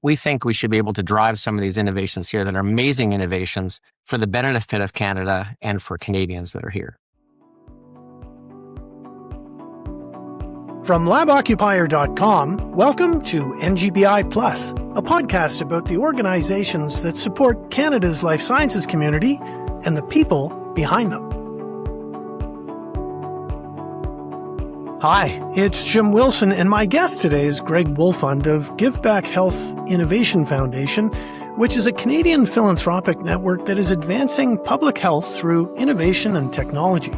We think we should be able to drive some of these innovations here that are amazing innovations for the benefit of Canada and for Canadians that are here. From laboccupier.com, welcome to NGBiPlus, a podcast about the organizations that support Canada's life sciences community and the people behind them. Hi, it's Jim Wilson, and my guest today is Greg Wolfond of Give Back Health Innovation Foundation, which is a Canadian philanthropic network that is advancing public health through innovation and technology.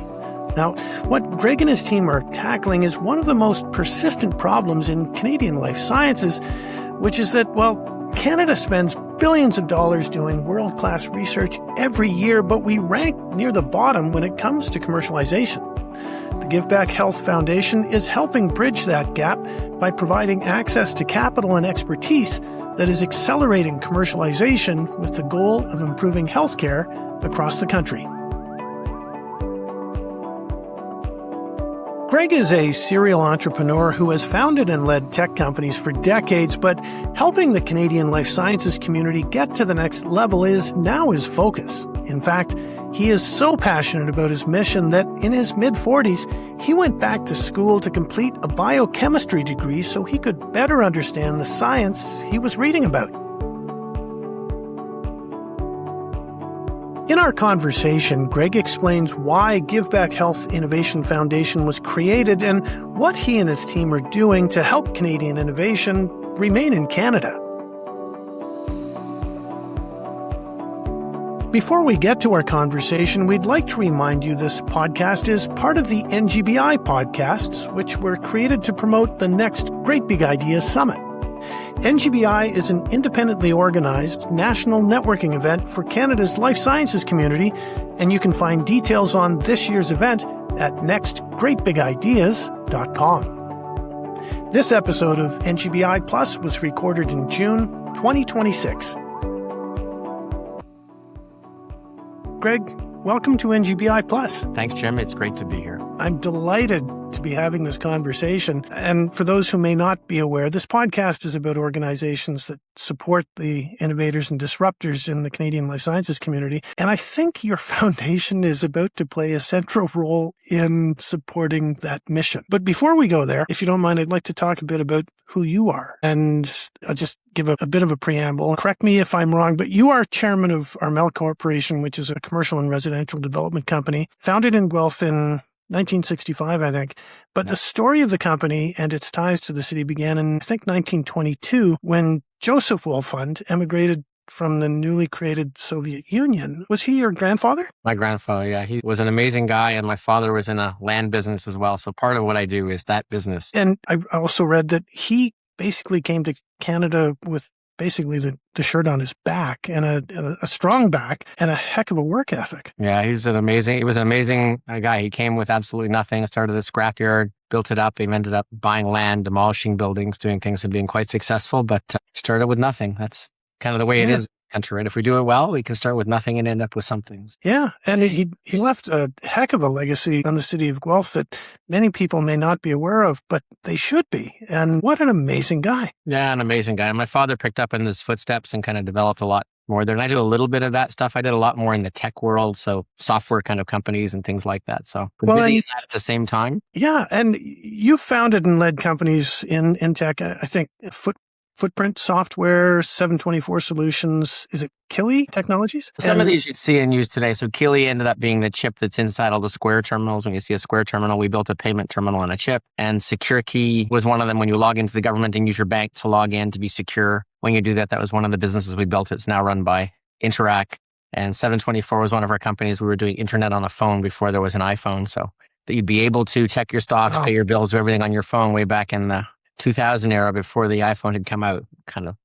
Now, what Greg and his team are tackling is one of the most persistent problems in Canadian life sciences, which is that, Canada spends billions of dollars doing world-class research every year, but we rank near the bottom when it comes to commercialization. The Give Back Health Foundation is helping bridge that gap by providing access to capital and expertise that is accelerating commercialization with the goal of improving healthcare across the country. Greg is a serial entrepreneur who has founded and led tech companies for decades, but helping the Canadian life sciences community get to the next level is now his focus. In fact, he is so passionate about his mission that in his mid-40s, he went back to school to complete a biochemistry degree so he could better understand the science he was reading about. In our conversation, Greg explains why Give Back Health Innovation Foundation was created and what he and his team are doing to help Canadian innovation remain in Canada. Before we get to our conversation, we'd like to remind you this podcast is part of the NGBi podcasts, which were created to promote the next Great Big Ideas Summit. NGBi is an independently organized national networking event for Canada's life sciences community, and you can find details on this year's event at nextgreatbigideas.com. This episode of NGBi Plus was recorded in June 2026. Greg, welcome to NGBi Plus. Thanks, Jim. It's great to be here. I'm delighted to be having this conversation. And for those who may not be aware, this podcast is about organizations that support the innovators and disruptors in the Canadian life sciences community. And I think your foundation is about to play a central role in supporting that mission. But before we go there, if you don't mind, I'd like to talk a bit about who you are. And I'll just give a bit of a preamble. Correct me if I'm wrong, but you are chairman of Armel Corporation, which is a commercial and residential development company founded in Guelph in 1965, I think. But the story of the company and its ties to the city began in, I think, 1922, when Joseph Wolfond emigrated from the newly created Soviet Union. Was he your grandfather? My grandfather, yeah. He was an amazing guy, and my father was in a land business as well. So part of what I do is that business. And I also read that he basically came to Canada with basically the shirt on his back and a strong back and a heck of a work ethic. Yeah, he was an amazing guy. He came with absolutely nothing, started a scrapyard, built it up. He ended up buying land, demolishing buildings, doing things and being quite successful, but started with nothing. That's kind of the way it is in the country, right? If we do it well, we can start with nothing and end up with something. Yeah, and he left a heck of a legacy on the city of Guelph that many people may not be aware of, but they should be. And what an amazing guy. Yeah, an amazing guy. And my father picked up in his footsteps and kind of developed a lot more there. And I do a little bit of that stuff. I did a lot more in the tech world, so software kind of companies and things like that. So busy in that at the same time. Yeah, and you founded and led companies in tech, I think, Footprint Software, 724 Solutions. Is it Kili Technologies? Some of these you'd see and use today. So Kili ended up being the chip that's inside all the Square terminals. When you see a Square terminal, we built a payment terminal on a chip. And SecureKey was one of them. When you log into the government and use your bank to log in to be secure, when you do that, that was one of the businesses we built. It's now run by Interac. And 724 was one of our companies. We were doing internet on a phone before there was an iPhone. So that you'd be able to check your stocks, pay your bills, do everything on your phone way back in the 2000 era before the iPhone had come out, kind of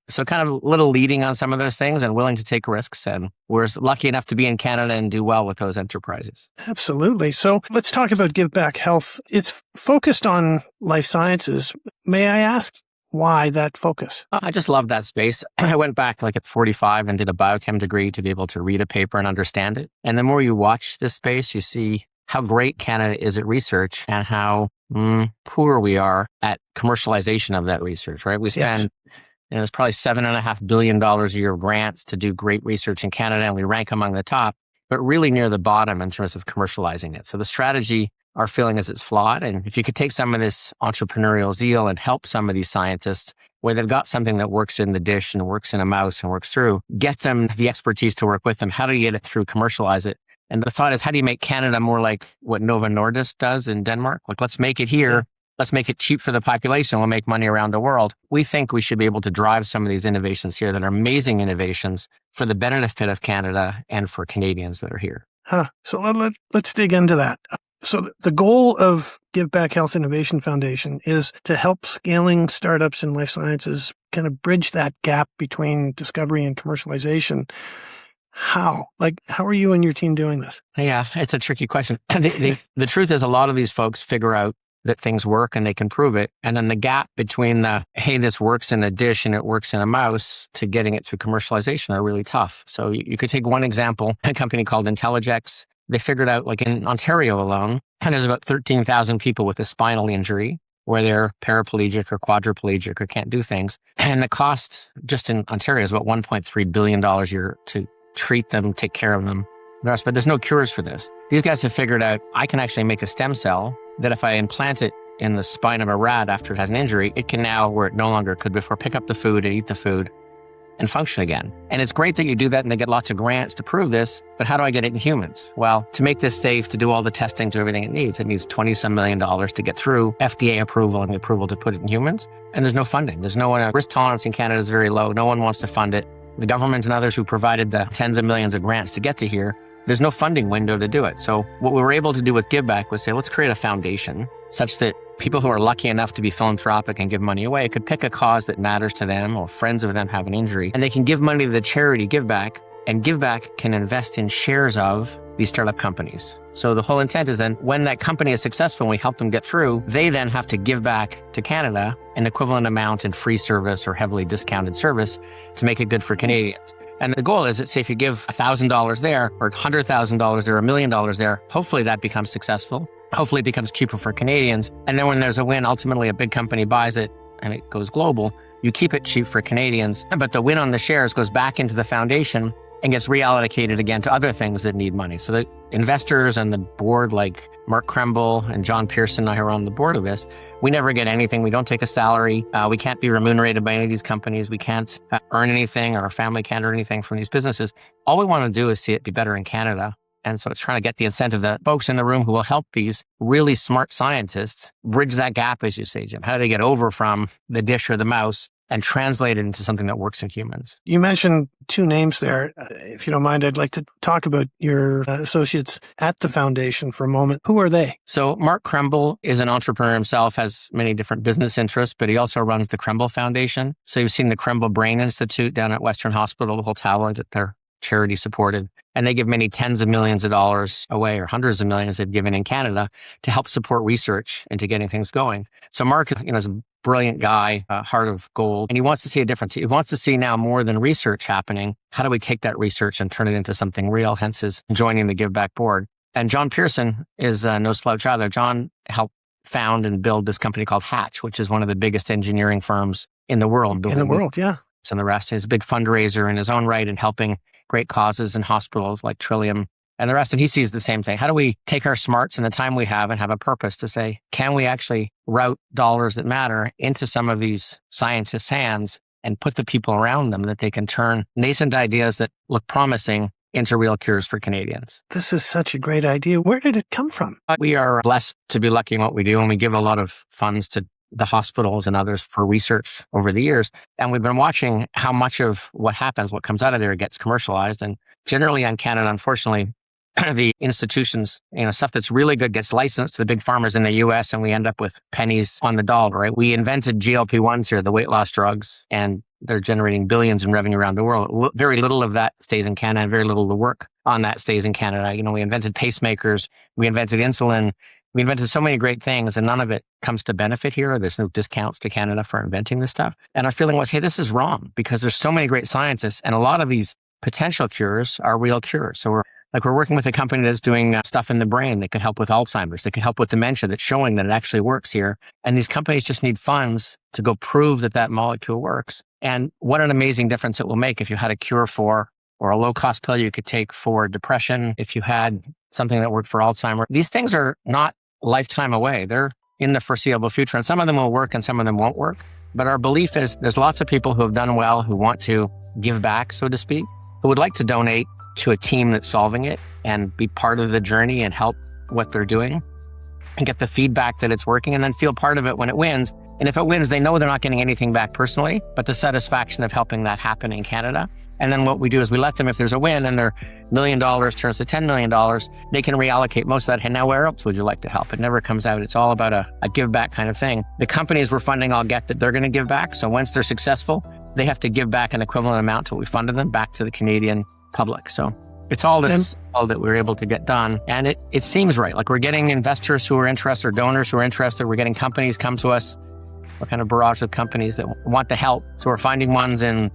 a little leading on some of those things and willing to take risks. And we're lucky enough to be in Canada and do well with those enterprises. Absolutely. So let's talk about Give Back Health. It's focused on life sciences. May I ask why that focus? I just love that space. I went back at 45 and did a biochem degree to be able to read a paper and understand it. And the more you watch this space, you see how great Canada is at research and how poor we are at commercialization of that research, right? We spend, it's probably $7.5 billion a year of grants to do great research in Canada, and we rank among the top, but really near the bottom in terms of commercializing it. So the strategy, our feeling is it's flawed. And if you could take some of this entrepreneurial zeal and help some of these scientists where they've got something that works in the dish and works in a mouse and works through, get them the expertise to work with them. How do you get it through, commercialize it? And the thought is, how do you make Canada more like what Novo Nordisk does in Denmark? Like, let's make it here. Let's make it cheap for the population. We'll make money around the world. We think we should be able to drive some of these innovations here that are amazing innovations for the benefit of Canada and for Canadians that are here. So let's dig into that. So the goal of Give Back Health Innovation Foundation is to help scaling startups in life sciences kind of bridge that gap between discovery and commercialization. How? How are you and your team doing this? Yeah, it's a tricky question. The truth is, a lot of these folks figure out that things work and they can prove it. And then the gap between hey, this works in a dish and it works in a mouse, to getting it through commercialization are really tough. So you could take one example, a company called IntelliGex. They figured out, like in Ontario alone, and there's about 13,000 people with a spinal injury where they're paraplegic or quadriplegic or can't do things. And the cost just in Ontario is about $1.3 billion a year to treat them, take care of them. But there's no cures for this. These guys have figured out, I can actually make a stem cell that if I implant it in the spine of a rat after it has an injury, it can now, where it no longer could before, pick up the food and eat the food and function again. And it's great that you do that, and they get lots of grants to prove this, but how do I get it in humans? Well, to make this safe, to do all the testing, to everything it needs $20-some million to get through FDA approval and the approval to put it in humans. And there's no funding. There's no one, risk tolerance in Canada is very low. No one wants to fund it. The government and others who provided the tens of millions of grants to get to here, there's no funding window to do it. So what we were able to do with Give Back was say, let's create a foundation such that people who are lucky enough to be philanthropic and give money away could pick a cause that matters to them, or friends of them have an injury, and they can give money to the charity Give Back, and Give Back can invest in shares of these startup companies. So the whole intent is then when that company is successful and we help them get through, they then have to give back to Canada an equivalent amount in free service or heavily discounted service to make it good for Canadians. And the goal is that, say, if you give $1,000 there or $100,000 there or $1 million there, hopefully that becomes successful. Hopefully it becomes cheaper for Canadians. And then when there's a win, ultimately a big company buys it and it goes global. You keep it cheap for Canadians, but the win on the shares goes back into the foundation and gets reallocated again to other things that need money. So the investors and the board, like Mark Kremble and John Pearson and I, are on the board of this. We never get anything. We don't take a salary. We can't be remunerated by any of these companies. We can't earn anything, or our family can't earn anything from these businesses. All we want to do is see it be better in Canada. And so it's trying to get the incentive that folks in the room who will help these really smart scientists bridge that gap, as you say, Jim. How do they get over from the dish or the mouse and translate it into something that works in humans? You mentioned two names there. If you don't mind, I'd like to talk about your associates at the foundation for a moment. Who are they? So Mark Kremble is an entrepreneur himself, has many different business interests, but he also runs the Kremble Foundation. So you've seen the Kremble Brain Institute down at Western Hospital, the whole tower that they're charity supported. And they give many tens of millions of dollars away, or hundreds of millions they've given in Canada to help support research and to getting things going. So Mark, is a brilliant guy, heart of gold, and he wants to see a difference. He wants to see now more than research happening. How do we take that research and turn it into something real? Hence his joining the Give Back board. And John Pearson is no slouch either. John helped found and build this company called Hatch, which is one of the biggest engineering firms in the world. In the world, yeah. And the rest. He's a big fundraiser in his own right and helping great causes in hospitals like Trillium and the rest. And he sees the same thing. How do we take our smarts and the time we have and have a purpose to say, can we actually route dollars that matter into some of these scientists' hands and put the people around them that they can turn nascent ideas that look promising into real cures for Canadians? This is such a great idea. Where did it come from? We are blessed to be lucky in what we do, and we give a lot of funds to the hospitals and others for research over the years. And we've been watching how much of what happens, what comes out of there, gets commercialized. And generally in Canada, unfortunately, the institutions, stuff that's really good gets licensed to the big pharmas in the US, and we end up with pennies on the dollar, right? We invented GLP-1s here, the weight loss drugs, and they're generating billions in revenue around the world. Very little of that stays in Canada, and very little of the work on that stays in Canada. We invented pacemakers, we invented insulin, we invented so many great things, and none of it comes to benefit here. There's no discounts to Canada for inventing this stuff. And our feeling was, hey, this is wrong, because there's so many great scientists, and a lot of these potential cures are real cures. So we're Like we're working with a company that's doing stuff in the brain that can help with Alzheimer's, that can help with dementia, that's showing that it actually works here. And these companies just need funds to go prove that that molecule works. And what an amazing difference it will make if you had a cure for, or a low-cost pill you could take for depression, if you had something that worked for Alzheimer's. These things are not lifetime away. They're in the foreseeable future. And some of them will work and some of them won't work. But our belief is there's lots of people who have done well, who want to give back, so to speak, who would like to donate to a team that's solving it and be part of the journey and help what they're doing and get the feedback that it's working and then feel part of it when it wins. And if it wins, they know they're not getting anything back personally, but the satisfaction of helping that happen in Canada. And then what we do is we let them, if there's a win and their $1 million turns to $10 million, they can reallocate most of that. Hey, now where else would you like to help? It never comes out. It's all about a give back kind of thing. The companies we're funding all get that they're going to give back. So once they're successful, they have to give back an equivalent amount to what we funded them back to the Canadian public. So it's all this all that we're able to get done. And it seems right. Like we're getting investors who are interested or donors who are interested. We're getting companies come to us. We're kind of barrage of companies that want the help. So we're finding ones in,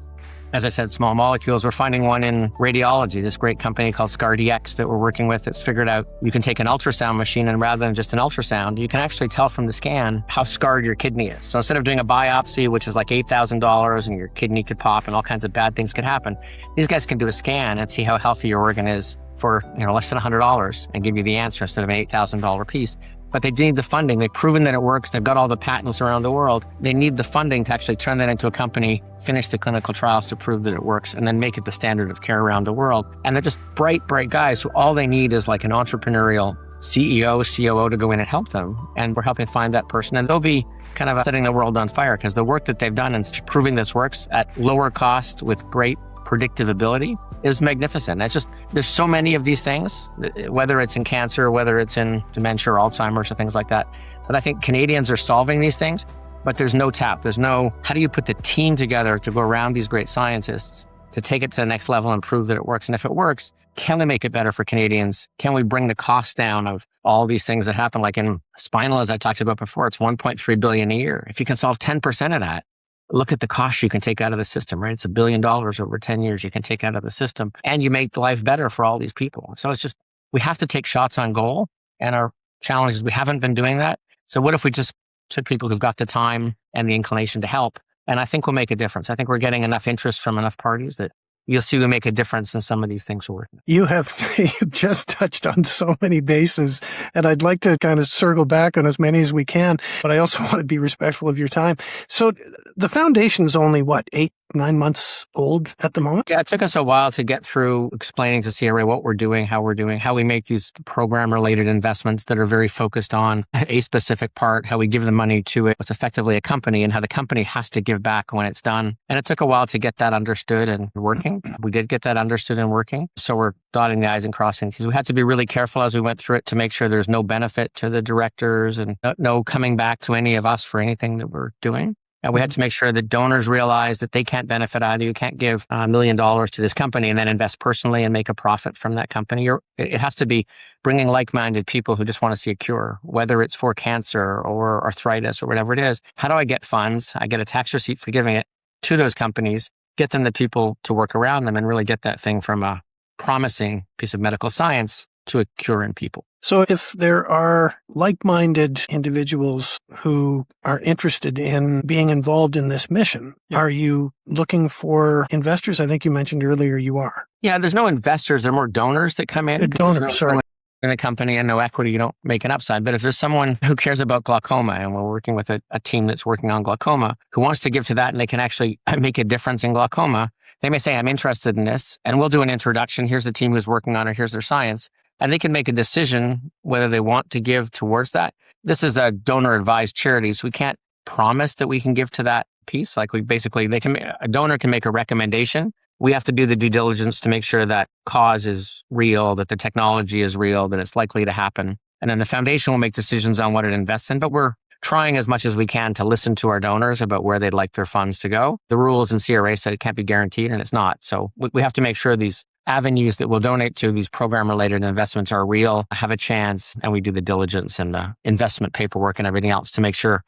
as I said, small molecules. We're finding one in radiology, this great company called ScarDX that we're working with that's figured out you can take an ultrasound machine and rather than just an ultrasound, you can actually tell from the scan how scarred your kidney is. So instead of doing a biopsy, which is like $8,000 and your kidney could pop and all kinds of bad things could happen, these guys can do a scan and see how healthy your organ is for less than $100 and give you the answer instead of an $8,000 piece. But they need the funding. They've proven that it works. They've got all the patents around the world. They need the funding to actually turn that into a company, finish the clinical trials to prove that it works, and then make it the standard of care around the world. And they're just bright, bright guys who all they need is like an entrepreneurial CEO, COO to go in and help them. And we're helping find that person. And they'll be kind of setting the world on fire because the work that they've done and proving this works at lower cost with great predictive ability is magnificent. It's just, there's so many of these things, whether it's in cancer, whether it's in dementia or Alzheimer's or things like that. But I think Canadians are solving these things, but there's no tap. There's no, how do you put the team together to go around these great scientists to take it to the next level and prove that it works? And if it works, can we make it better for Canadians? Can we bring the cost down of all these things that happen? Like in spinal, as I talked about before, it's $1.3 billion a year. If you can solve 10% of that, look at the cost you can take out of the system, right? It's $1 billion over 10 years you can take out of the system, and you make life better for all these people. So it's just, we have to take shots on goal, and our challenge is we haven't been doing that. So what if we just took people who've got the time and the inclination to help? And I think we'll make a difference. I think we're getting enough interest from enough parties that you'll see we make a difference in some of these things we're working. You've just touched on so many bases, and I'd like to kind of circle back on as many as we can, but I also want to be respectful of your time. So the foundation's only, 8-9 months old at the moment? Yeah, it took us a while to get through explaining to CRA what we're doing, how we make these program-related investments that are very focused on a specific part, how we give the money to what's effectively a company, and how the company has to give back when it's done. And it took a while to get that understood and working. We did get that understood and working. So we're dotting the I's and crossing the T's. We had to be really careful as we went through it to make sure there's no benefit to the directors and no coming back to any of us for anything that we're doing. And we had to make sure that donors realize that they can't benefit either. You can't give $1 million to this company and then invest personally and make a profit from that company. It has to be bringing like-minded people who just want to see a cure, whether it's for cancer or arthritis or whatever it is. How do I get funds? I get a tax receipt for giving it to those companies, get them the people to work around them, and really get that thing from a promising piece of medical science to a cure in people. So if there are like-minded individuals who are interested in being involved in this mission, are you looking for investors? I think you mentioned earlier you are. Yeah, there's no investors. There are more donors that come in. Donors, sorry. In a company and no equity, you don't make an upside. But if there's someone who cares about glaucoma, and we're working with a team that's working on glaucoma, who wants to give to that and they can actually make a difference in glaucoma, they may say, I'm interested in this, and we'll do an introduction. Here's the team who's working on it. Here's their science. And they can make a decision whether they want to give towards that. This is a donor-advised charity, so we can't promise that we can give to that piece. Like a donor can make a recommendation. We have to do the due diligence to make sure that cause is real, that the technology is real, that it's likely to happen. And then the foundation will make decisions on what it invests in. But we're trying as much as we can to listen to our donors about where they'd like their funds to go. The rules in CRA said it can't be guaranteed, and it's not. So we have to make sure these avenues that we'll donate to, these program-related investments, are real, have a chance, and we do the diligence and the investment paperwork and everything else to make sure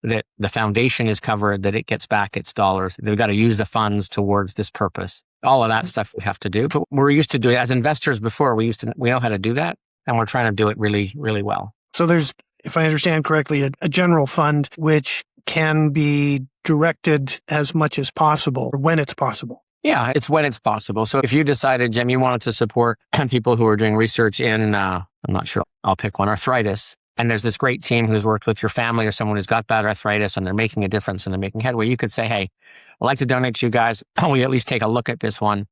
that the foundation is covered, that it gets back its dollars. They've got to use the funds towards this purpose. all of that stuff we have to do. But we're used to doing it as investors before. We know how to do that, and we're trying to do it really, really well. So there's, if I understand correctly, a general fund which can be directed as much as possible or when it's possible. Yeah, it's when it's possible. So if you decided, Jim, you wanted to support people who are doing research in, I'm not sure, I'll pick one, arthritis, and there's this great team who's worked with your family or someone who's got bad arthritis and they're making a difference and they're making headway, you could say, hey, I'd like to donate to you guys. Will you at least take a look at this one?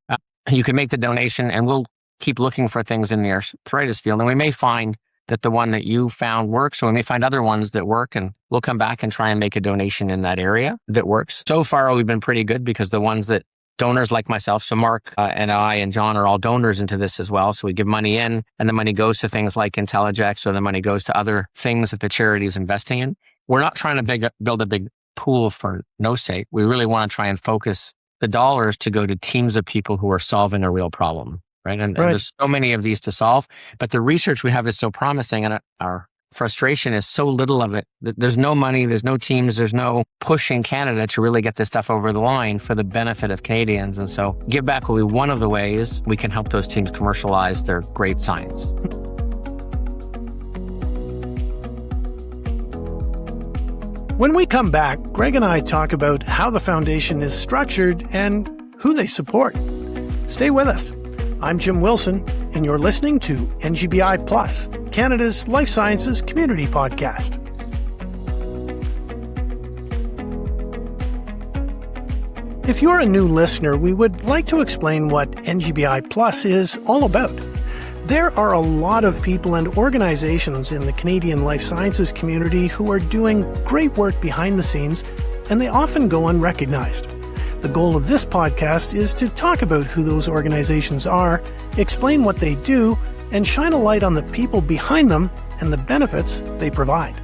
You can make the donation and we'll keep looking for things in the arthritis field. And we may find that the one that you found works, or we may find other ones that work, and we'll come back and try and make a donation in that area that works. So far, we've been pretty good because the ones that donors like myself, so Mark and I and John are all donors into this as well. So we give money in and the money goes to things like IntelliJect, or the money goes to other things that the charity is investing in. We're not trying to build a big pool for no sake. We really want to try and focus the dollars to go to teams of people who are solving a real problem, right? And there's so many of these to solve, but the research we have is so promising, and our frustration is so little of it. There's no money, there's no teams, there's no push in Canada to really get this stuff over the line for the benefit of Canadians. And so Give Back will be one of the ways we can help those teams commercialize their great science. When we come back, Greg and I talk about how the foundation is structured and who they support. Stay with us. I'm Jim Wilson, and you're listening to NGBiPlus, Canada's Life Sciences Community Podcast. If you're a new listener, we would like to explain what NGBiPlus is all about. There are a lot of people and organizations in the Canadian life sciences community who are doing great work behind the scenes, and they often go unrecognized. The goal of this podcast is to talk about who those organizations are, explain what they do, and shine a light on the people behind them and the benefits they provide.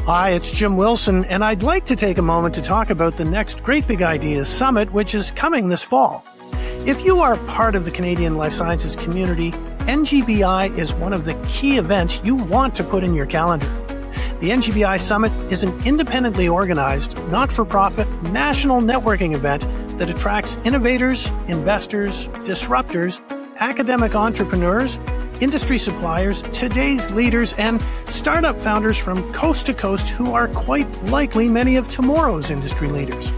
Hi, it's Jim Wilson, and I'd like to take a moment to talk about the next Great Big Ideas Summit, which is coming this fall. If you are part of the Canadian life sciences community, NGBI is one of the key events you want to put in your calendar. The NGBI Summit is an independently organized, not-for-profit, national networking event that attracts innovators, investors, disruptors, academic entrepreneurs, industry suppliers, today's leaders, and startup founders from coast to coast who are quite likely many of tomorrow's industry leaders.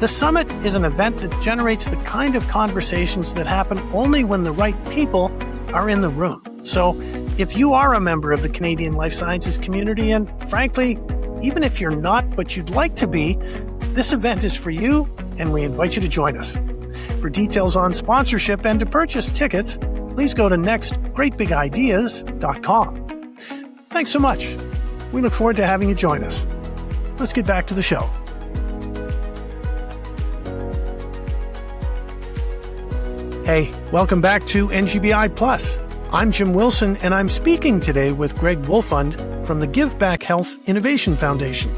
The summit is an event that generates the kind of conversations that happen only when the right people are in the room. So, if you are a member of the Canadian life sciences community, and frankly, even if you're not but you'd like to be, this event is for you, and we invite you to join us. For details on sponsorship and to purchase tickets, please go to nextgreatbigideas.com. Thanks so much. We look forward to having you join us. Let's get back to the show. Hey, welcome back to NGBiPlus. I'm Jim Wilson, and I'm speaking today with Greg Wolfond from the Give Back Health Innovation Foundation.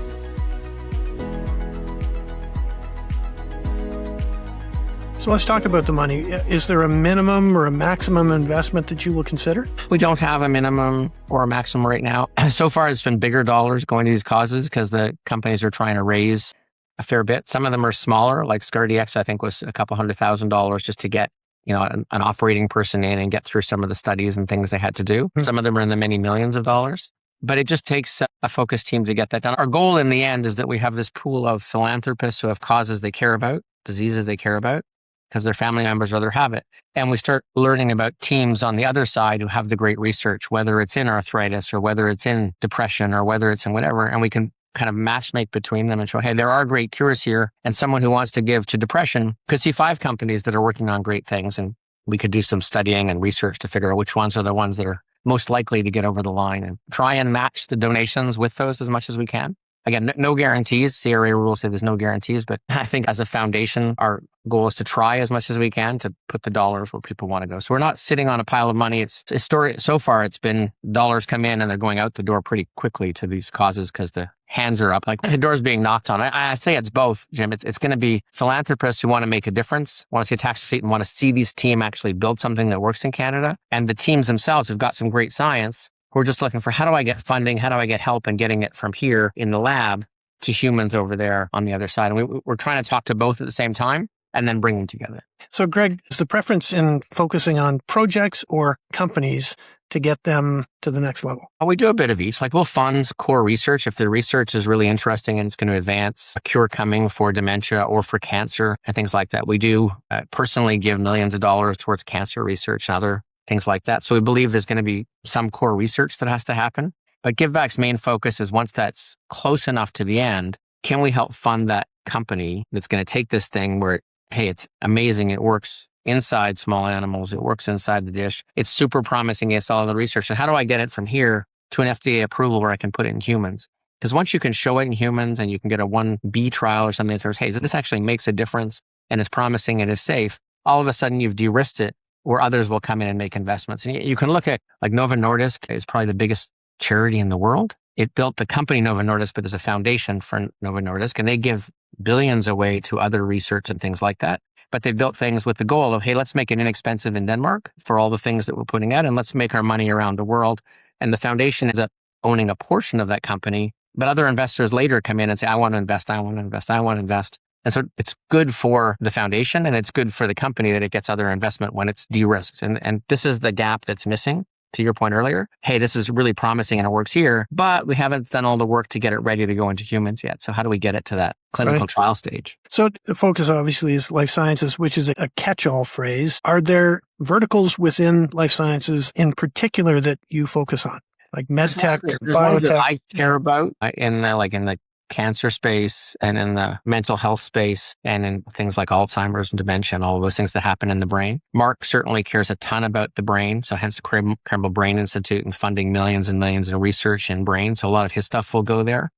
So let's talk about the money. Is there a minimum or a maximum investment that you will consider? We don't have a minimum or a maximum right now. So far, it's been bigger dollars going to these causes because the companies are trying to raise a fair bit. Some of them are smaller, like ScarDX, I think was a couple $100,000 just to get an operating person in and get through some of the studies and things they had to do. Some of them are in the many millions of dollars. But it just takes a focused team to get that done. Our goal in the end is that we have this pool of philanthropists who have causes they care about, diseases they care about, because their family members rather have it. And we start learning about teams on the other side who have the great research, whether it's in arthritis or whether it's in depression or whether it's in whatever. And we can kind of match make between them and show, hey, there are great cures here. And someone who wants to give to depression could see 5 companies that are working on great things. And we could do some studying and research to figure out which ones are the ones that are most likely to get over the line and try and match the donations with those as much as we can. Again, no guarantees. CRA rules say there's no guarantees, but I think as a foundation, our goal is to try as much as we can to put the dollars where people want to go. So we're not sitting on a pile of money. So far, it's been dollars come in and they're going out the door pretty quickly to these causes because the hands are up, like the door's being knocked on. I'd say it's both, Jim. It's going to be philanthropists who want to make a difference, want to see a tax receipt and want to see these team actually build something that works in Canada. And the teams themselves have got some great science. We're just looking for how do I get funding? How do I get help in getting it from here in the lab to humans over there on the other side. And we're trying to talk to both at the same time and then bring them together. So, Greg, is the preference in focusing on projects or companies to get them to the next level? We do a bit of each. Like we'll fund core research if the research is really interesting and it's going to advance a cure coming for dementia or for cancer and things like that. We do personally give millions of dollars towards cancer research and other things like that. So we believe there's going to be some core research that has to happen. But GiveBack's main focus is once that's close enough to the end, can we help fund that company that's going to take this thing where, hey, it's amazing, it works inside small animals, it works inside the dish, it's super promising, it's all the research. And how do I get it from here to an FDA approval where I can put it in humans? Because once you can show it in humans and you can get a 1B trial or something that says, hey, this actually makes a difference and is promising and is safe, all of a sudden you've de-risked it where others will come in and make investments. And you can look at like Novo Nordisk is probably the biggest charity in the world. It built the company Novo Nordisk, but there's a foundation for Novo Nordisk, and they give billions away to other research and things like that. But they built things with the goal of, hey, let's make it inexpensive in Denmark for all the things that we're putting out, and let's make our money around the world. And the foundation ends up owning a portion of that company, but other investors later come in and say, I want to invest, I want to invest, I want to invest. And so it's good for the foundation and it's good for the company that it gets other investment when it's de-risked. And this is the gap that's missing. To your point earlier, hey, this is really promising and it works here, but we haven't done all the work to get it ready to go into humans yet. So how do we get it to that clinical trial stage? So the focus obviously is life sciences, which is a catch-all phrase. Are there verticals within life sciences in particular that you focus on? Like medtech, there's ones that I care about in the cancer space and in the mental health space and in things like Alzheimer's and dementia and all of those things that happen in the brain. Mark certainly cares a ton about the brain. So hence the Credible Brain Institute and funding millions and millions of research in brain. So a lot of his stuff will go there.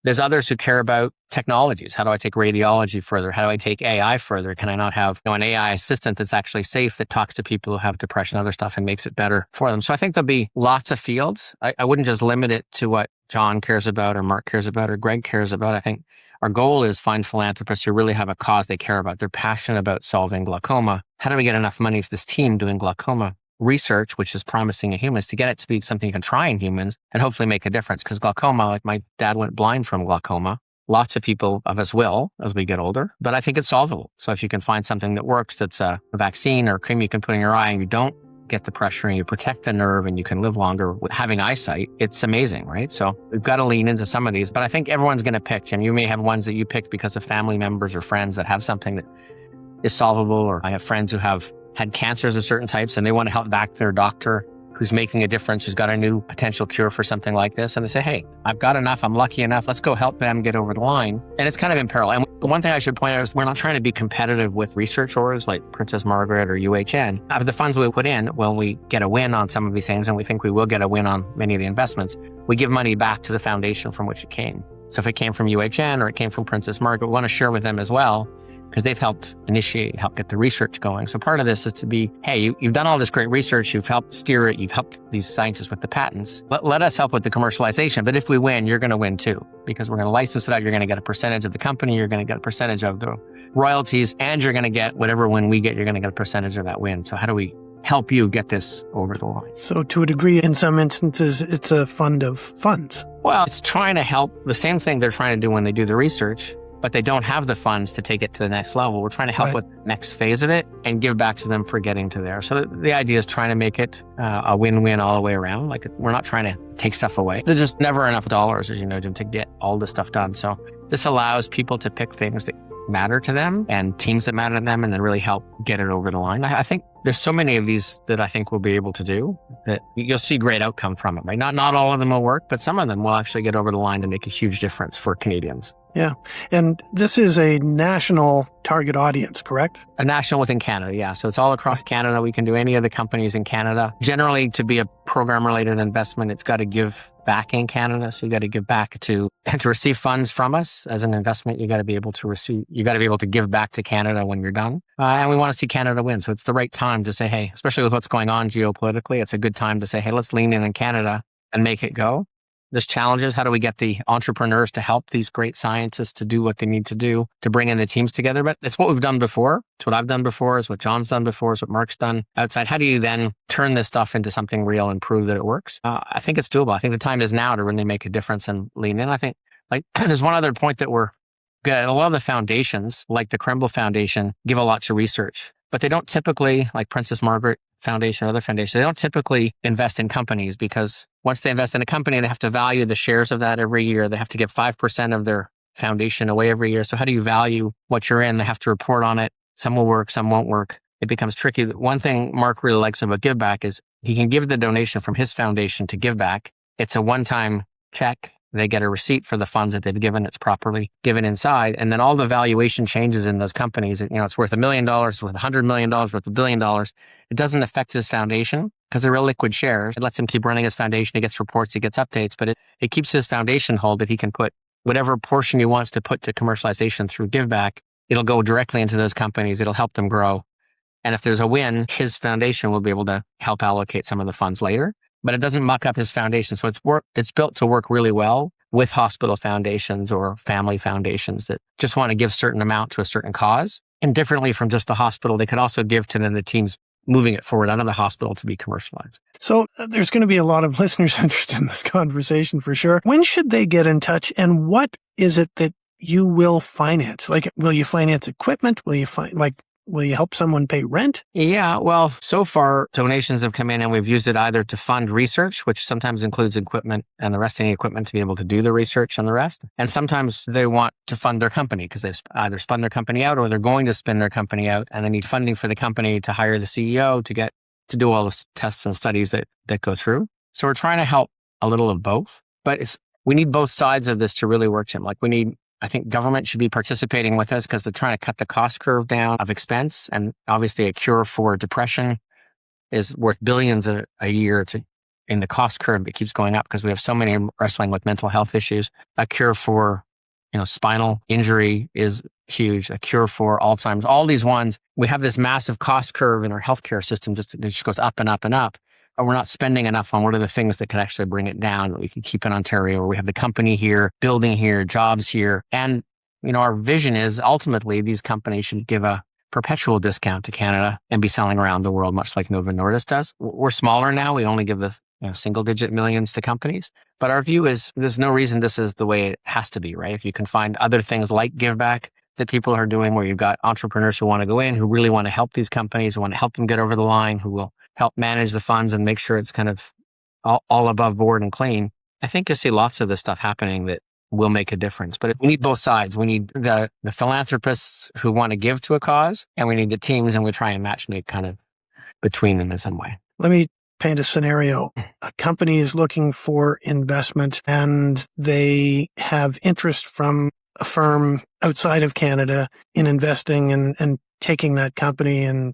There's others who care about technologies. How do I take radiology further? How do I take AI further? Can I not have an AI assistant that's actually safe that talks to people who have depression and other stuff and makes it better for them? So I think there'll be lots of fields. I wouldn't just limit it to what John cares about or Mark cares about or Greg cares about. I think our goal is find philanthropists who really have a cause they care about. They're passionate about solving glaucoma. How do we get enough money to this team doing glaucoma research, which is promising in humans, to get it to be something you can try in humans and hopefully make a difference? Because glaucoma, like my dad went blind from glaucoma. Lots of people of us will as we get older, but I think it's solvable. So if you can find something that works, that's a vaccine or a cream you can put in your eye and you don't get the pressure and you protect the nerve and you can live longer with having eyesight, it's amazing, right? So we've got to lean into some of these, but I think everyone's going to pick, Jim. You may have ones that you picked because of family members or friends that have something that is solvable, or I have friends who have had cancers of certain types and they want to help back their doctor who's making a difference, who's got a new potential cure for something like this. And they say, hey, I've got enough, I'm lucky enough, let's go help them get over the line. And it's kind of in parallel. And one thing I should point out is we're not trying to be competitive with research orgs like Princess Margaret or UHN. Out of the funds we put in, when we get a win on some of these things, and we think we will get a win on many of the investments, we give money back to the foundation from which it came. So if it came from UHN or it came from Princess Margaret, we want to share with them as well, because they've helped initiate, help get the research going. So part of this is to be, hey, you've done all this great research, you've helped steer it, you've helped these scientists with the patents. Let us help with the commercialization. But if we win, you're going to win too, because we're going to license it out. You're going to get a percentage of the company, you're going to get a percentage of the royalties, and you're going to get whatever win we get, you're going to get a percentage of that win. So how do we help you get this over the line? So to a degree, in some instances, it's a fund of funds. Well, it's trying to help the same thing they're trying to do when they do the research, but they don't have the funds to take it to the next level. We're trying to help with the next phase of it and give back to them for getting to there. So the idea is trying to make it a win-win all the way around. Like, we're not trying to take stuff away. There's just never enough dollars, as you know, Jim, to get all this stuff done. So this allows people to pick things that matter to them and teams that matter to them, and then really help get it over the line. I think there's so many of these that I think we'll be able to do that you'll see great outcome from it, right? Not all of them will work, but some of them will actually get over the line to make a huge difference for Canadians. Yeah. And this is a national target audience, correct? A national within Canada, yeah. So it's all across Canada. We can do any of the companies in Canada. Generally, to be a program-related investment, it's got to give back in Canada. So you got to give back to receive funds from us as an investment. You got to be able to give back to Canada when you're done. And we want to see Canada win. So it's the right time to say, hey, especially with what's going on geopolitically, it's a good time to say, hey, let's lean in Canada and make it go. There's challenges. How do we get the entrepreneurs to help these great scientists to do what they need to do to bring in the teams together? But it's what we've done before. It's what I've done before. It's what John's done before. It's what Mark's done outside. How do you then turn this stuff into something real and prove that it works? I think it's doable. I think the time is now to really make a difference and lean in. I think Like there's one other point that we're good at. A lot of the foundations, like the Kremble Foundation, give a lot to research, but they don't typically, like Princess Margaret Foundation or other foundations, they don't typically invest in companies, because once they invest in a company, they have to value the shares of that every year. They have to give 5% of their foundation away every year. So how do you value what you're in? They have to report on it. Some will work, some won't work. It becomes tricky. One thing Mark really likes about Give Back is he can give the donation from his foundation to Give Back. It's a one-time check. They get a receipt for the funds that they've given. It's properly given inside. And then all the valuation changes in those companies, it's worth $1 million, it's worth $100 million, worth $1 billion. It doesn't affect his foundation because they're illiquid shares. It lets him keep running his foundation. He gets reports, he gets updates, but it keeps his foundation whole, that he can put whatever portion he wants to put to commercialization through Give Back. It'll go directly into those companies. It'll help them grow. And if there's a win, his foundation will be able to help allocate some of the funds later. But it doesn't muck up his foundation. So it's built to work really well with hospital foundations or family foundations that just want to give certain amount to a certain cause. And differently from just the hospital, they could also give to then the teams moving it forward out of the hospital to be commercialized. So there's going to be a lot of listeners interested in this conversation for sure. When should they get in touch, and what is it that you will finance? Like, will you finance equipment? Will you help someone pay rent? Yeah, well, so far donations have come in and we've used it either to fund research, which sometimes includes equipment and the rest of the equipment to be able to do the research and the rest. And sometimes they want to fund their company because they've either spun their company out or they're going to spin their company out, and they need funding for the company to hire the CEO to do all the tests and studies that go through. So we're trying to help a little of both, but we need both sides of this to really work, Jim. I think government should be participating with us because they're trying to cut the cost curve down of expense. And obviously a cure for depression is worth billions a year in the cost curve. It keeps going up because we have so many wrestling with mental health issues. A cure for, spinal injury is huge. A cure for Alzheimer's, all these ones, we have this massive cost curve in our healthcare system. It just goes up and up and up. But we're not spending enough on what are the things that could actually bring it down, that we can keep in Ontario, where we have the company here, building here, jobs here. And, our vision is ultimately these companies should give a perpetual discount to Canada and be selling around the world, much like Novo Nordisk does. We're smaller now. We only give the single-digit millions to companies. But our view is there's no reason this is the way it has to be, right? If you can find other things like Give Back that people are doing, where you've got entrepreneurs who want to go in, who really want to help these companies, who want to help them get over the line, who will help manage the funds and make sure it's kind of all above board and clean. I think you'll see lots of this stuff happening that will make a difference. But we need both sides. We need the philanthropists who want to give to a cause, and we need the teams, and we try and match make kind of between them in some way. Let me paint a scenario. A company is looking for investment and they have interest from a firm outside of Canada in investing and taking that company and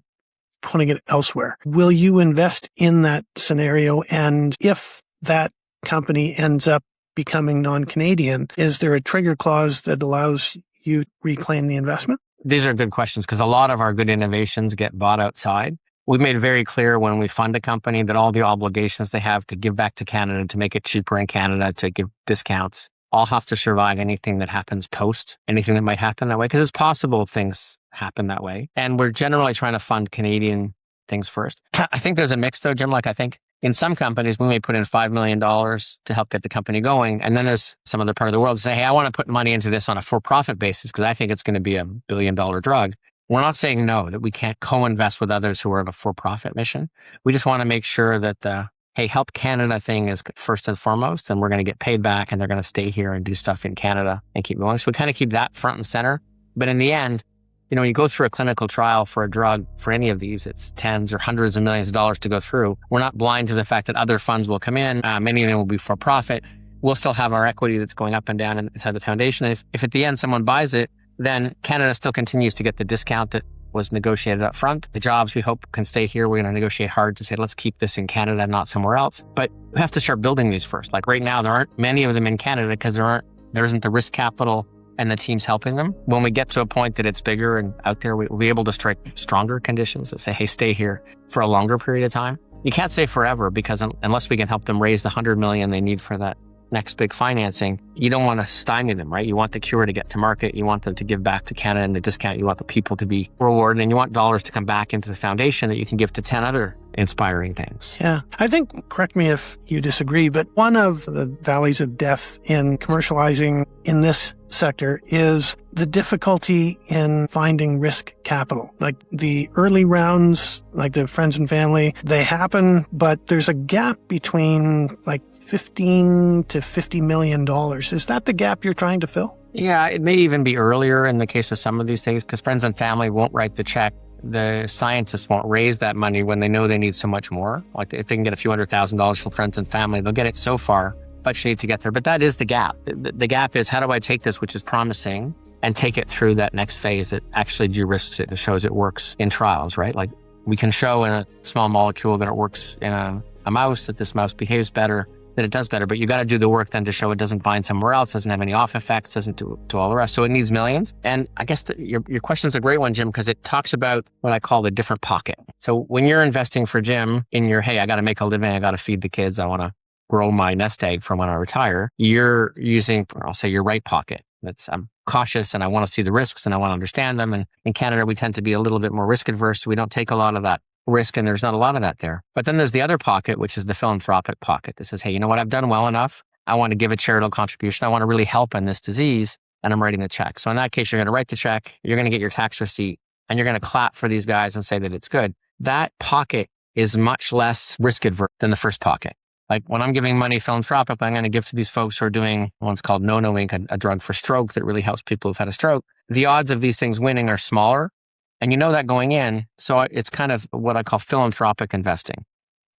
putting it elsewhere. Will you invest in that scenario? And if that company ends up becoming non-Canadian, is there a trigger clause that allows you to reclaim the investment? These are good questions because a lot of our good innovations get bought outside. We've made it very clear when we fund a company that all the obligations they have to give back to Canada, to make it cheaper in Canada, to give discounts, all have to survive anything that happens post, anything that might happen that way, because it's possible things happen that way. And we're generally trying to fund Canadian things first. I think there's a mix though, Jim. I think in some companies, we may put in $5 million to help get the company going. And then there's some other part of the world to say, hey, I want to put money into this on a for-profit basis because I think it's going to be a $1 billion drug. We're not saying no, that we can't co-invest with others who are in a for-profit mission. We just want to make sure that the, hey, help Canada thing is first and foremost, and we're going to get paid back and they're going to stay here and do stuff in Canada and keep going. So we kind of keep that front and center. But in the end, when you go through a clinical trial for a drug, for any of these, it's tens or hundreds of millions of dollars to go through. We're not blind to the fact that other funds will come in. Many of them will be for profit. We'll still have our equity that's going up and down inside the foundation. And if at the end someone buys it, then Canada still continues to get the discount that was negotiated up front. The jobs we hope can stay here. We're going to negotiate hard to say, let's keep this in Canada, not somewhere else. But we have to start building these first. Like right now, there aren't many of them in Canada because there isn't the risk capital and the teams helping them. When we get to a point that it's bigger and out there, we'll be able to strike stronger conditions that say, hey, stay here for a longer period of time. You can't say forever because unless we can help them raise the $100 million they need for that next big financing, you don't want to stymie them, right? You want the cure to get to market. You want them to give back to Canada and the discount. You want the people to be rewarded, and you want dollars to come back into the foundation that you can give to 10 other inspiring things. Yeah. I think, correct me if you disagree, but one of the valleys of death in commercializing in this sector is the difficulty in finding risk capital. Like the early rounds, like the friends and family, they happen, but there's a gap between like $15 to $50 million. Is that the gap you're trying to fill? Yeah, it may even be earlier in the case of some of these things because friends and family won't write the check. The scientists won't raise that money when they know they need so much more. Like if they can get a few $100,000 from friends and family, they'll get it so far, but you need to get there. But that is the gap. The gap is, how do I take this, which is promising, and take it through that next phase that actually de-risks it and shows it works in trials, right? Like we can show in a small molecule that it works in a mouse, that this mouse behaves better, that it does better, but you got to do the work then to show it doesn't bind somewhere else, doesn't have any off effects, doesn't do all the rest. So it needs millions. And I guess your question's a great one, Jim, because it talks about what I call the different pocket. So when you're investing for Jim in your, hey, I got to make a living, I got to feed the kids, I want to grow my nest egg for when I retire, you're using, I'll say, your right pocket. I'm cautious and I want to see the risks and I want to understand them. And in Canada, we tend to be a little bit more risk adverse. So we don't take a lot of that risk, and there's not a lot of that there. But then there's the other pocket, which is the philanthropic pocket. That says, hey, you know what? I've done well enough. I want to give a charitable contribution. I want to really help in this disease, and I'm writing the check. So in that case, you're going to write the check, you're going to get your tax receipt, and you're going to clap for these guys and say that it's good. That pocket is much less risk adverse than the first pocket. Like when I'm giving money philanthropically, I'm going to give to these folks who are doing one's called No Ink, a drug for stroke that really helps people who've had a stroke. The odds of these things winning are smaller. And you know that going in, so it's kind of what I call philanthropic investing.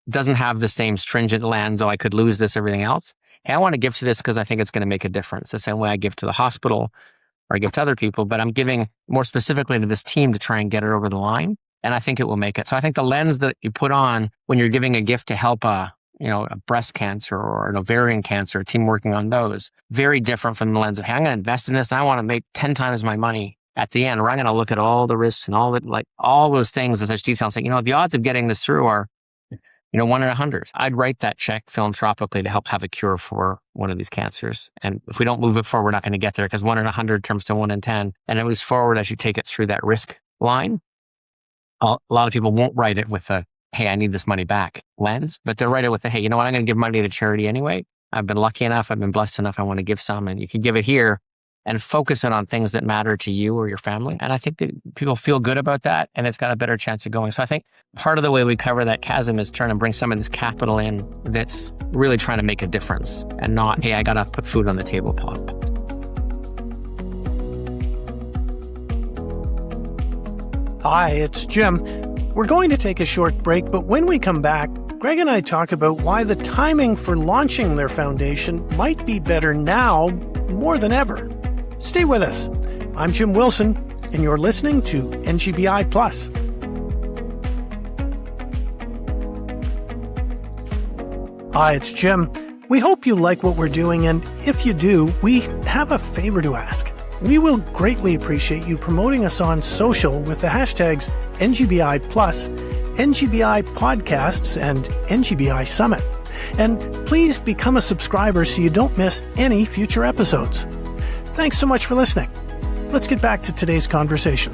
It doesn't have the same stringent lens, oh, I could lose this, everything else. Hey, I want to give to this because I think it's going to make a difference. The same way I give to the hospital or I give to other people, but I'm giving more specifically to this team to try and get it over the line. And I think it will make it. So I think the lens that you put on when you're giving a gift to help a breast cancer or an ovarian cancer, a team working on those, very different from the lens of, hey, I'm going to invest in this and I want to make 10 times my money at the end, where I'm going to look at all the risks and all those things in such detail and say, the odds of getting this through are, 1 in 100. I'd write that check philanthropically to help have a cure for one of these cancers. And if we don't move it forward, we're not going to get there because 1 in 100 turns to 1 in 10. And it moves forward as you take it through that risk line. A lot of people won't write it with a, hey, I need this money back lens, but they'll write it with the, hey, you know what? I'm going to give money to charity anyway. I've been lucky enough. I've been blessed enough. I want to give some, and you can give it here and focus it on things that matter to you or your family. And I think that people feel good about that, and it's got a better chance of going. So I think part of the way we cover that chasm is trying to bring some of this capital in that's really trying to make a difference and not, hey, I got to put food on the table. Hi, it's Jim. We're going to take a short break, but when we come back, Greg and I talk about why the timing for launching their foundation might be better now more than ever. Stay with us. I'm Jim Wilson, and you're listening to NGBiPlus. Hi, it's Jim. We hope you like what we're doing, and if you do, we have a favor to ask. We will greatly appreciate you promoting us on social with the hashtags NGBiPlus, NGBI Podcasts, and NGBI Summit. And please become a subscriber so you don't miss any future episodes. Thanks so much for listening. Let's get back to today's conversation.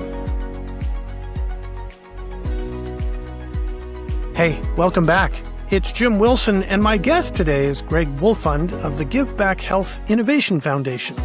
Hey, welcome back. It's Jim Wilson, and my guest today is Greg Wolfond of the Give Back Health Innovation Foundation.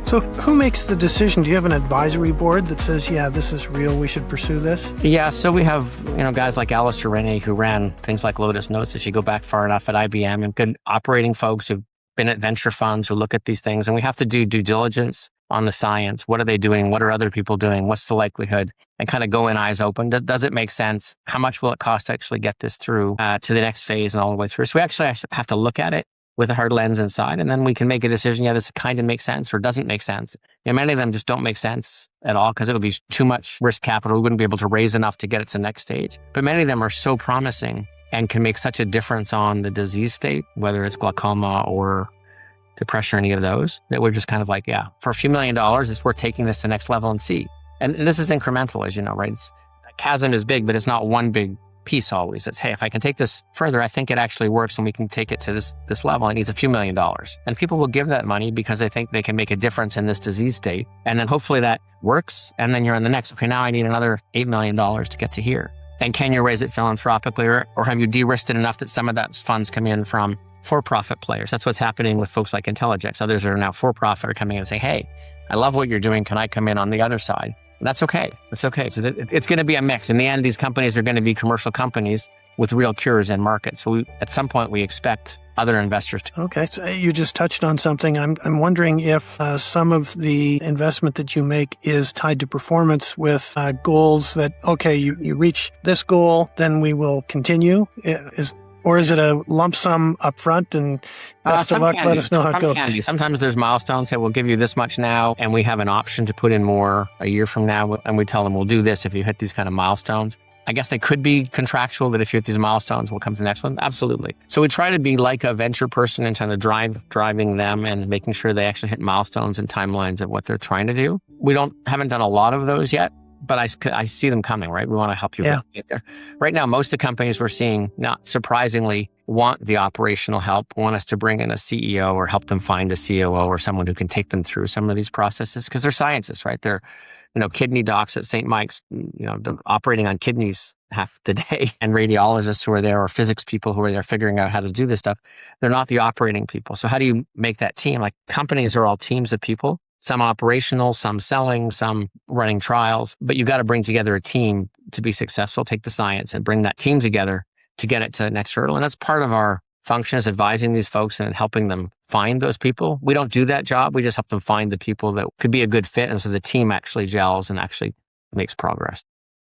So who makes the decision? Do you have an advisory board that says, yeah, this is real, we should pursue this? Yeah, so we have, guys like Alistair Rennie who ran things like Lotus Notes, if you go back far enough at IBM, and good operating folks who've been at venture funds who look at these things. And we have to do due diligence on the science. What are they doing? What are other people doing? What's the likelihood? And kind of go in eyes open. Does it make sense? How much will it cost to actually get this through to the next phase and all the way through? So we actually have to look at it with a hard lens inside, and then we can make a decision, yeah, this kind of makes sense or doesn't make sense. Many of them just don't make sense at all because it would be too much risk capital. We wouldn't be able to raise enough to get it to the next stage. But many of them are so promising and can make such a difference on the disease state, whether it's glaucoma or depression or any of those, that we're just kind of like, yeah, for a few $1 million, it's worth taking this to the next level and see. And this is incremental, as you know, right? The chasm is big, but it's not one big piece always. It's, hey, if I can take this further, I think it actually works and we can take it to this level. It needs a few $1 million. And people will give that money because they think they can make a difference in this disease state. And then hopefully that works. And then you're on the next, okay, now I need another $8 million to get to here. And can you raise it philanthropically or have you de-risked it enough that some of that funds come in from for-profit players? That's what's happening with folks like Intelligex. Others are now for-profit are coming in and saying, hey, I love what you're doing. Can I come in on the other side? That's okay. It's okay. So it's going to be a mix. In the end, these companies are going to be commercial companies with real cures in market. So at some point, we expect other investors to. Okay. So you just touched on something. I'm wondering if some of the investment that you make is tied to performance with goals that, okay, you reach this goal, then we will continue. Or is it a lump sum upfront and best of luck, let us know how it goes? Sometimes there's milestones. Hey, we'll give you this much now, and we have an option to put in more a year from now, and we tell them we'll do this if you hit these kind of milestones. I guess they could be contractual that if you hit these milestones, we'll come to the next one. Absolutely. So we try to be like a venture person and kind of driving them and making sure they actually hit milestones and timelines of what they're trying to do. We haven't done a lot of those yet. But I see them coming, right? We want to help you get there. Right now, most of the companies we're seeing, not surprisingly, want the operational help, want us to bring in a CEO or help them find a COO or someone who can take them through some of these processes because they're scientists, right? They're, kidney docs at St. Mike's, they're operating on kidneys half the day and radiologists who are there or physics people who are there figuring out how to do this stuff. They're not the operating people. So how do you make that team? Like companies are all teams of people. Some operational, some selling, some running trials, but you've got to bring together a team to be successful, take the science and bring that team together to get it to the next hurdle. And that's part of our function is advising these folks and helping them find those people. We don't do that job. We just help them find the people that could be a good fit. And so the team actually gels and actually makes progress.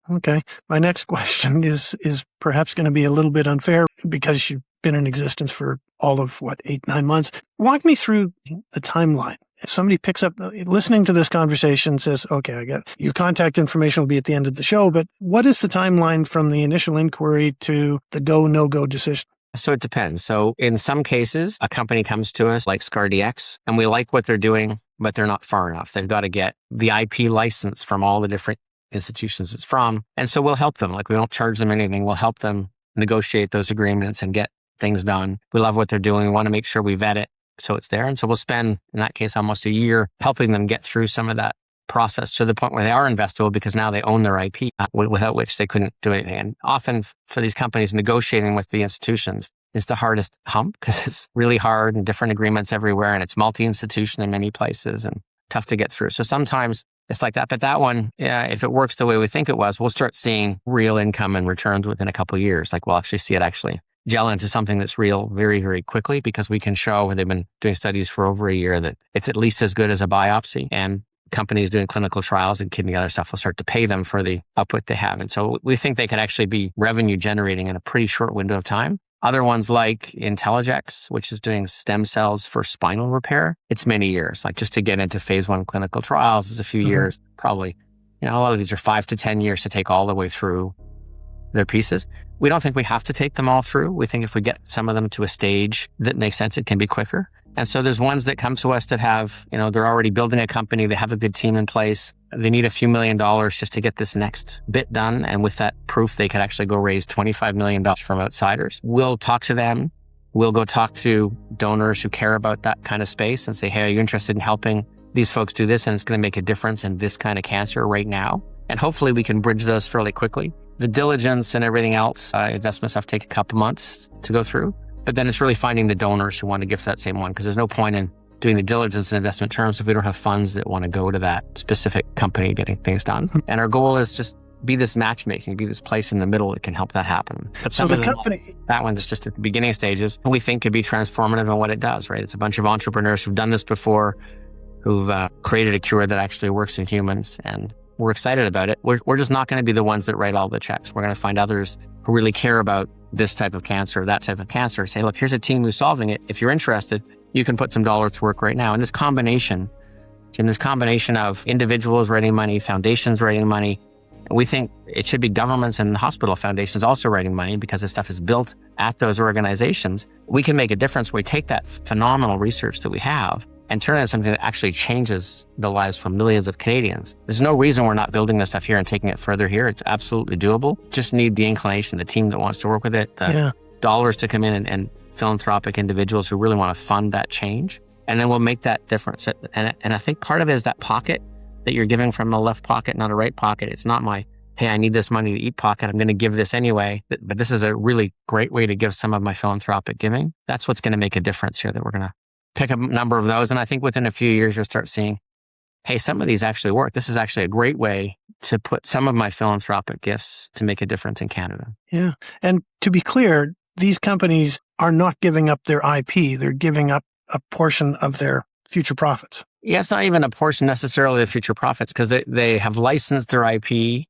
Okay. My next question is perhaps going to be a little bit unfair because you've been in existence for all of 8-9 months. Walk me through the timeline. If somebody picks up listening to this conversation says, okay, I got your contact information will be at the end of the show, but what is the timeline from the initial inquiry to the go, no-go decision? So it depends. So in some cases, a company comes to us like ScarDX and we like what they're doing, but they're not far enough. They've got to get the IP license from all the different institutions it's from. And so we'll help them. Like we don't charge them anything. We'll help them negotiate those agreements and get things done. We love what they're doing. We want to make sure we vet it so it's there. And so we'll spend, in that case, almost a year helping them get through some of that process to the point where they are investable because now they own their IP, without which they couldn't do anything. And often for these companies, negotiating with the institutions is the hardest hump because it's really hard and different agreements everywhere and it's multi-institution in many places and tough to get through. So sometimes it's like that. But that one, if it works the way we think it was, we'll start seeing real income and returns within a couple of years. Like we'll actually see it actually gel into something that's real very, very quickly because we can show they've been doing studies for over a year that it's at least as good as a biopsy. And companies doing clinical trials and kidney other stuff will start to pay them for the output they have. And so we think they could actually be revenue generating in a pretty short window of time. Other ones like Intelligex, which is doing stem cells for spinal repair, it's many years. Like just to get into phase 1 clinical trials is a few years, probably. A lot of these are 5 to 10 years to take all the way through their pieces. We don't think we have to take them all through. We think if we get some of them to a stage that makes sense, it can be quicker. And so there's ones that come to us that have, they're already building a company. They have a good team in place. They need a few $1 million just to get this next bit done. And with that proof, they could actually go raise $25 million from outsiders. We'll talk to them. We'll go talk to donors who care about that kind of space and say, hey, are you interested in helping these folks do this? And it's going to make a difference in this kind of cancer right now. And hopefully we can bridge those fairly quickly. The diligence and everything else, investment stuff take a couple months to go through. But then it's really finding the donors who want to give that same one because there's no point in doing the diligence and investment terms if we don't have funds that want to go to that specific company getting things done. And our goal is just be this matchmaking, be this place in the middle that can help that happen. But so the company, that one is just at the beginning stages. We think could be transformative in what it does, right? It's a bunch of entrepreneurs who've done this before, who've created a cure that actually works in humans. And we're excited about it. We're just not going to be the ones that write all the checks. We're going to find others who really care about this type of cancer, that type of cancer. Say, look, here's a team who's solving it. If you're interested, you can put some dollars to work right now. And this combination of individuals writing money, foundations writing money, we think it should be governments and hospital foundations also writing money because this stuff is built at those organizations. We can make a difference. We take that phenomenal research that we have and turn it into something that actually changes the lives for millions of Canadians. There's no reason we're not building this stuff here and taking it further here. It's absolutely doable. Just need the inclination, the team that wants to work with it, the dollars to come in and philanthropic individuals who really want to fund that change. And then we'll make that difference. And I think part of it is that pocket that you're giving from a left pocket, not a right pocket. It's not my, hey, I need this money to eat pocket. I'm going to give this anyway. But this is a really great way to give some of my philanthropic giving. That's what's going to make a difference here, that we're going to pick a number of those. And I think within a few years, you'll start seeing, hey, some of these actually work. This is actually a great way to put some of my philanthropic gifts to make a difference in Canada. Yeah. And to be clear, these companies are not giving up their IP. They're giving up a portion of their future profits. Yeah, it's not even a portion necessarily of future profits, because they have licensed their IP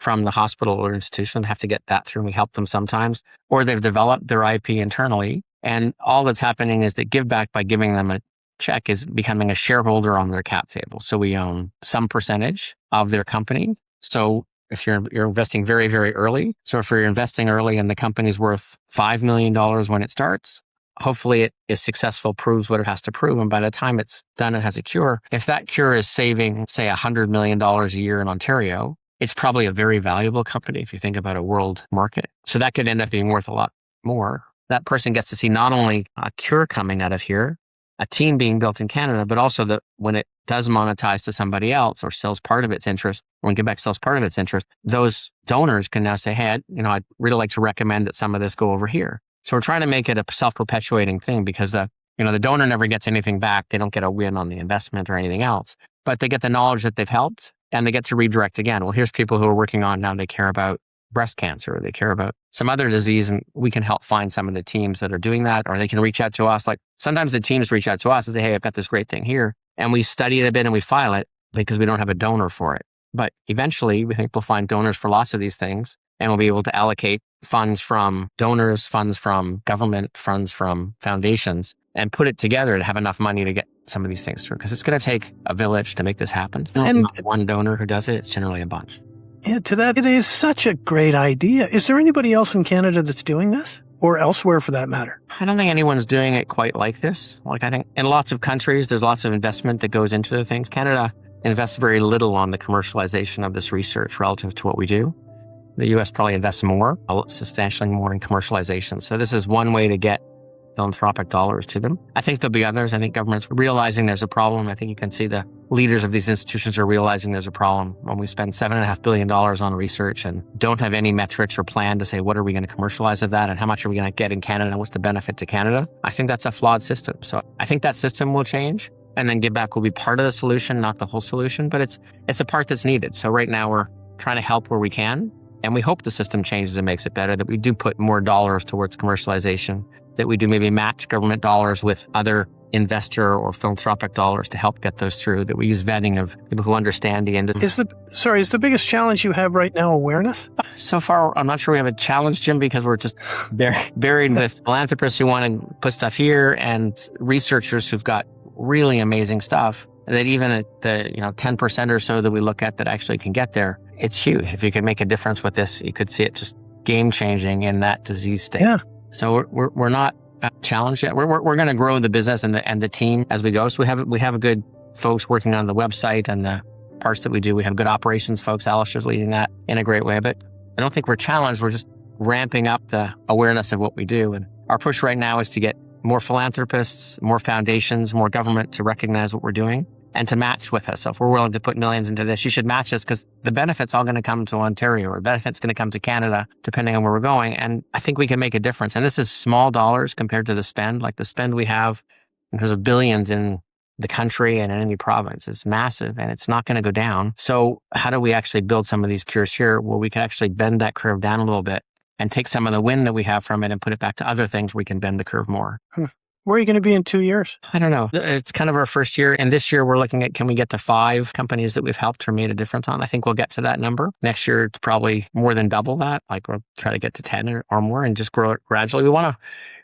from the hospital or institution. They have to get that through, and we help them sometimes. Or they've developed their IP internally. And all that's happening is that Give Back, by giving them a check, is becoming a shareholder on their cap table. So we own some percentage of their company. So if you're investing very, very early, so if you're investing early and the company's worth $5 million when it starts, hopefully it is successful, proves what it has to prove. And by the time it's done and has a cure, if that cure is saving, say, $100 million a year in Ontario, it's probably a very valuable company if you think about a world market. So that could end up being worth a lot more. That person gets to see not only a cure coming out of here, a team being built in Canada, but also that when it does monetize to somebody else or sells part of its interest, or when Quebec sells part of its interest, those donors can now say, hey, I'd really like to recommend that some of this go over here. So we're trying to make it a self-perpetuating thing, because the donor never gets anything back. They don't get a win on the investment or anything else, but they get the knowledge that they've helped, and they get to redirect again. Well, here's people who are working on now, they care about breast cancer, or they care about some other disease, and we can help find some of the teams that are doing that, or they can reach out to us. Like sometimes the teams reach out to us and say, hey, I've got this great thing here, and we study it a bit and we file it because we don't have a donor for it. But eventually we think we'll find donors for lots of these things, and we'll be able to allocate funds from donors, funds from government, funds from foundations, and put it together to have enough money to get some of these things through. Because it's going to take a village to make this happen. And not one donor who does it. It's generally a bunch. Yeah, to that, it is such a great idea. Is there anybody else in Canada that's doing this? Or elsewhere for that matter? I don't think anyone's doing it quite like this. Like, I think in lots of countries, there's lots of investment that goes into the things. Canada invests very little on the commercialization of this research relative to what we do. The US probably invests more, substantially more in commercialization. So this is one way to get philanthropic dollars to them. I think there'll be others. I think governments realizing there's a problem. I think you can see the leaders of these institutions are realizing there's a problem. When we spend $7.5 billion on research and don't have any metrics or plan to say, what are we going to commercialize of that, and how much are we going to get in Canada, and what's the benefit to Canada? I think that's a flawed system. So I think that system will change, and then Give Back will be part of the solution, not the whole solution, but it's a part that's needed. So right now we're trying to help where we can. And we hope the system changes and makes it better, that we do put more dollars towards commercialization, that we do maybe match government dollars with other investor or philanthropic dollars to help get those through, that we use vetting of people who understand the industry. Is the biggest challenge you have right now awareness? So far, I'm not sure we have a challenge, Jim, because we're just buried with philanthropists who want to put stuff here and researchers who've got really amazing stuff. That even at the 10% or so that we look at that actually can get there, it's huge. If you can make a difference with this, you could see it just game changing in that disease state. Yeah. So we're not challenged yet. We're going to grow the business and the team as we go. So we have a good folks working on the website and the parts that we do. We have good operations folks. Alistair's leading that in a great way. But I don't think we're challenged. We're just ramping up the awareness of what we do. And our push right now is to get more philanthropists, more foundations, more government to recognize what we're doing and to match with us. So if we're willing to put millions into this, you should match us, because the benefit's all going to come to Ontario, or the benefit's going to come to Canada, depending on where we're going. And I think we can make a difference. And this is small dollars compared to the spend. Like the spend we have in terms of billions in the country and in any province is massive, and it's not going to go down. So how do we actually build some of these cures here? Well, we can actually bend that curve down a little bit and take some of the win that we have from it and put it back to other things where we can bend the curve more. Where are you going to be in 2 years? I don't know. It's kind of our first year. And this year we're looking at, can we get to 5 companies that we've helped or made a difference on? I think we'll get to that number. Next year, it's probably more than double that. Like we'll try to get to 10 or more and just grow it gradually. We want to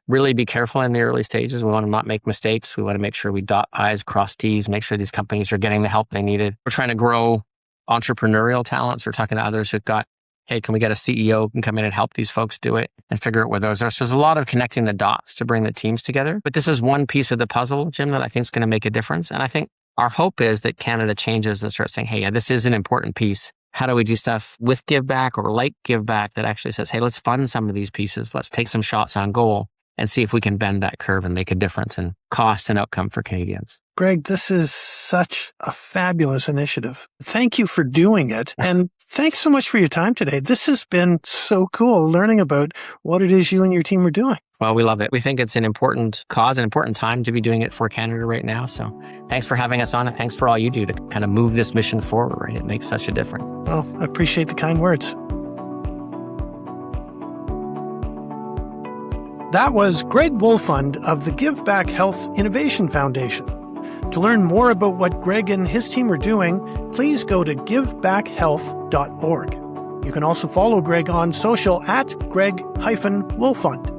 really be careful in the early stages. We want to not make mistakes. We want to make sure we dot I's, cross T's, make sure these companies are getting the help they needed. We're trying to grow entrepreneurial talents. We're talking to others who've got hey, can we get a CEO who can come in and help these folks do it and figure out where those are? So there's a lot of connecting the dots to bring the teams together. But this is one piece of the puzzle, Jim, that I think is going to make a difference. And I think our hope is that Canada changes and starts saying, hey, yeah, this is an important piece. How do we do stuff with Give Back or like Give Back that actually says, hey, let's fund some of these pieces. Let's take some shots on goal and see if we can bend that curve and make a difference in cost and outcome for Canadians. Greg, this is such a fabulous initiative. Thank you for doing it. And thanks so much for your time today. This has been so cool learning about what it is you and your team are doing. Well, we love it. We think it's an important cause, an important time to be doing it for Canada right now. So thanks for having us on it. Thanks for all you do to kind of move this mission forward, right? It makes such a difference. Well, I appreciate the kind words. That was Greg Wolfond of the Give Back Health Innovation Foundation. To learn more about what Greg and his team are doing, please go to givebackhealth.org. You can also follow Greg on social at Greg-Wolfond.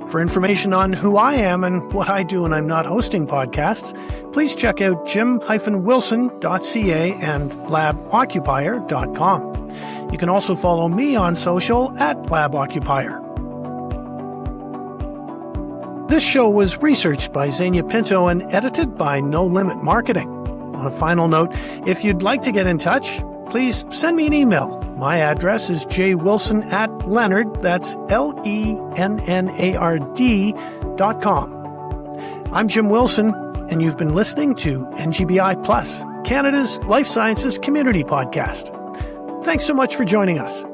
For information on who I am and what I do when I'm not hosting podcasts, please check out jim-wilson.ca and laboccupier.com. You can also follow me on social at laboccupier. This show was researched by Xenia Pinto and edited by No Limit Marketing. On a final note, if you'd like to get in touch, please send me an email. My address is jwilson@leonard, that's LENNARD.com. I'm Jim Wilson, and you've been listening to NGBiPlus, Canada's Life Sciences Community Podcast. Thanks so much for joining us.